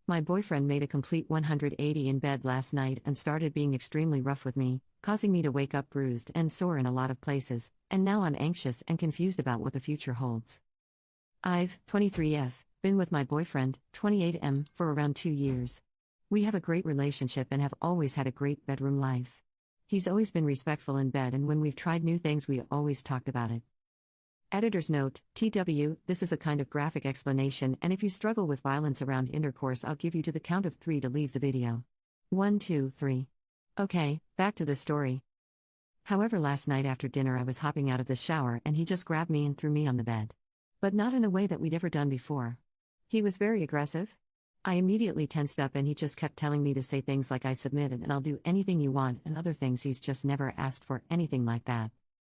My boyfriend made a complete 180 in bed last night and started being extremely rough with me, causing me to wake up bruised and sore in a lot of places, and now I'm anxious and confused about what the future holds. I've, 23F, been with my boyfriend, 28M, for around 2 years. We have a great relationship and have always had a great bedroom life. He's always been respectful in bed, and when we've tried new things, we always talked about it. Editor's note: TW, this is a kind of graphic explanation, and if you struggle with violence around intercourse, I'll give you to the count of 3 to leave the video. 1, 2, 3. Okay, back to the story. However, last night after dinner, I was hopping out of the shower and he just grabbed me and threw me on the bed. But not in a way that we'd ever done before. He was very aggressive. I immediately tensed up and he just kept telling me to say things like "I submitted and I'll do anything you want," and other things he's just never asked for, anything like that.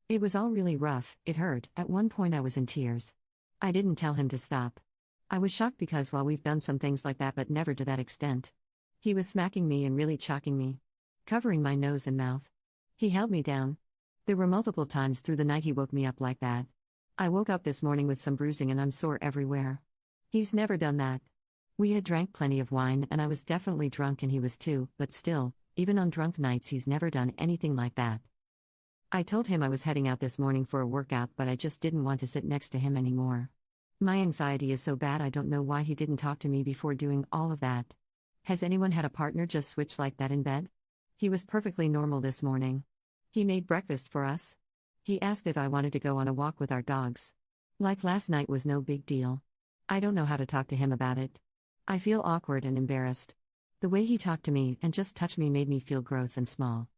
It was all really rough, it hurt, at one point I was in tears. I didn't tell him to stop. I was shocked because while we've done some things like that, but never to that extent. He was smacking me and really choking me. Covering my nose and mouth. He held me down. There were multiple times through the night he woke me up like that. I woke up this morning with some bruising and I'm sore everywhere. He's never done that. We had drank plenty of wine and I was definitely drunk and he was too, but still, even on drunk nights he's never done anything like that. I told him I was heading out this morning for a workout, but I just didn't want to sit next to him anymore. My anxiety is so bad, I don't know why he didn't talk to me before doing all of that. Has anyone had a partner just switch like that in bed? He was perfectly normal this morning. He made breakfast for us. He asked if I wanted to go on a walk with our dogs. Like last night was no big deal. I don't know how to talk to him about it. I feel awkward and embarrassed. The way he talked to me and just touched me made me feel gross and small.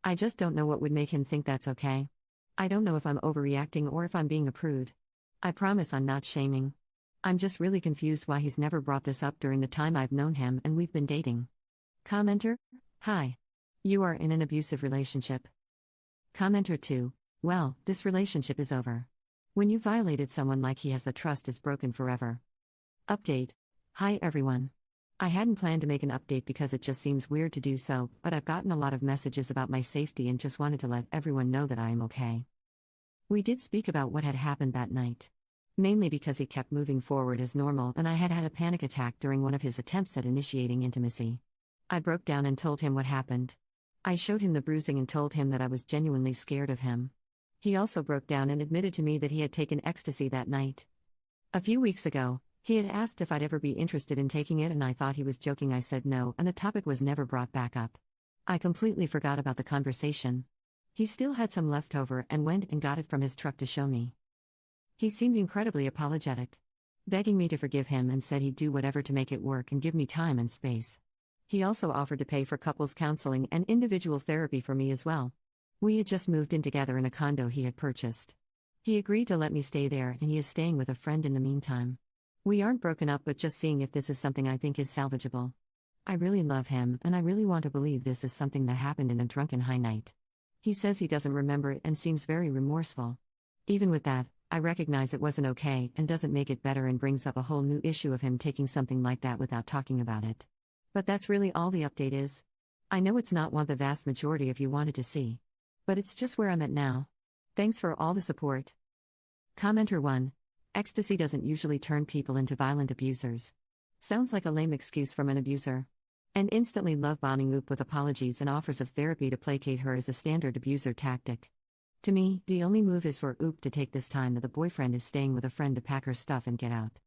I just don't know what would make him think that's okay. I don't know if I'm overreacting or if I'm being a prude. I promise I'm not shaming. I'm just really confused why he's never brought this up during the time I've known him and we've been dating. Commenter: Hi. You are in an abusive relationship. Commenter 2: Well, this relationship is over. When you violated someone like he has, the trust is broken forever. Update: Hi everyone. I hadn't planned to make an update because it just seems weird to do so, but I've gotten a lot of messages about my safety and just wanted to let everyone know that I am okay. We did speak about what had happened that night. Mainly because he kept moving forward as normal and I had had a panic attack during one of his attempts at initiating intimacy. I broke down and told him what happened. I showed him the bruising and told him that I was genuinely scared of him. He also broke down and admitted to me that he had taken ecstasy that night. A few weeks ago, he had asked if I'd ever be interested in taking it and I thought he was joking. I said no, and the topic was never brought back up. I completely forgot about the conversation. He still had some left over and went and got it from his truck to show me. He seemed incredibly apologetic, begging me to forgive him, and said he'd do whatever to make it work and give me time and space. He also offered to pay for couples counseling and individual therapy for me as well. We had just moved in together in a condo he had purchased. He agreed to let me stay there and he is staying with a friend in the meantime. We aren't broken up, but just seeing if this is something I think is salvageable. I really love him and I really want to believe this is something that happened in a drunken high night. He says he doesn't remember it and seems very remorseful. Even with that, I recognize it wasn't okay and doesn't make it better and brings up a whole new issue of him taking something like that without talking about it. But that's really all the update is. I know it's not what the vast majority of you wanted to see. But it's just where I'm at now. Thanks for all the support. Commenter 1: Ecstasy doesn't usually turn people into violent abusers. Sounds like a lame excuse from an abuser. And instantly love-bombing Oop with apologies and offers of therapy to placate her is a standard abuser tactic. To me, the only move is for Oop to take this time that the boyfriend is staying with a friend to pack her stuff and get out.